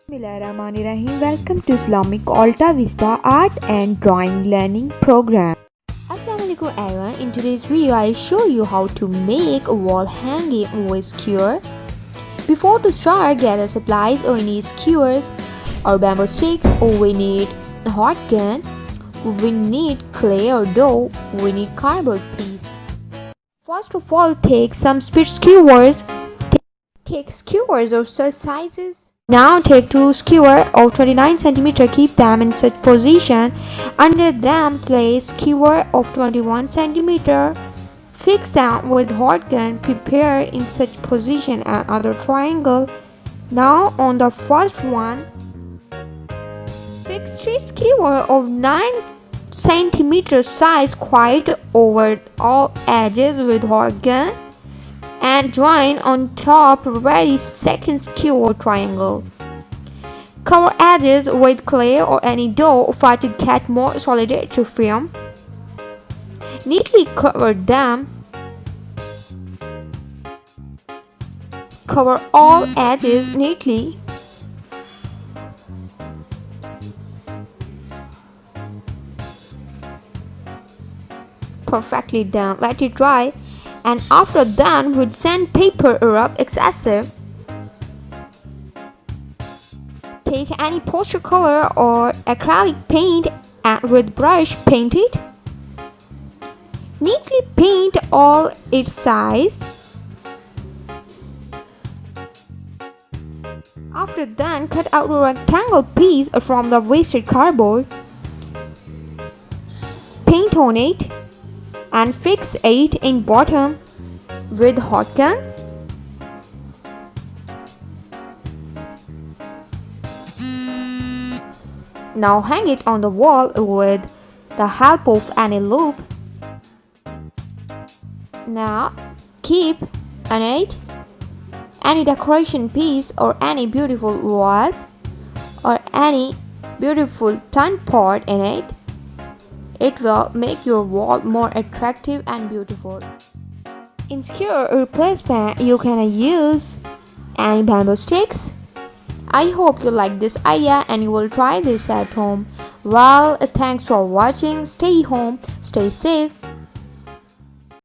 Bismillahirrahmanirrahim. Welcome to Islamic Alta Vista Art and Drawing Learning Program. Assalamualaikum everyone. In today's video, I'll show you how to make a wall hanging with skewer. Before to start, gather supplies. We need skewers or bamboo sticks. We need a hot gun. We need clay or dough. We need cardboard piece. First of all, take some split skewers. Take skewers of such sizes. Now take two skewers of 29 cm. Keep them in such position. Under them place skewer of 21 cm. Fix them with hot gun. Prepare in such position another triangle. Now on the first one, fix three skewer of 9 cm size quite over all edges with hot gun. And join on top ready second skewer triangle. Cover edges with clay or any dough for to get more solid to film. Neatly cover them. Cover all edges neatly. Perfectly done. Let it dry. And after that, with sandpaper rub excessive. Take any poster color or acrylic paint and with brush paint it. Neatly paint all its sides. After that, cut out a rectangle piece from the wasted cardboard. Paint on it and fix it in bottom with hot gun. Now hang it on the wall with the help of any loop. Now keep on it any decoration piece or any beautiful vase or any beautiful plant pot in it. It will make your wall more attractive and beautiful. In skewer replacement, you can use any bamboo sticks. I hope you like this idea and you will try this at home. Well, thanks for watching. Stay home, stay safe.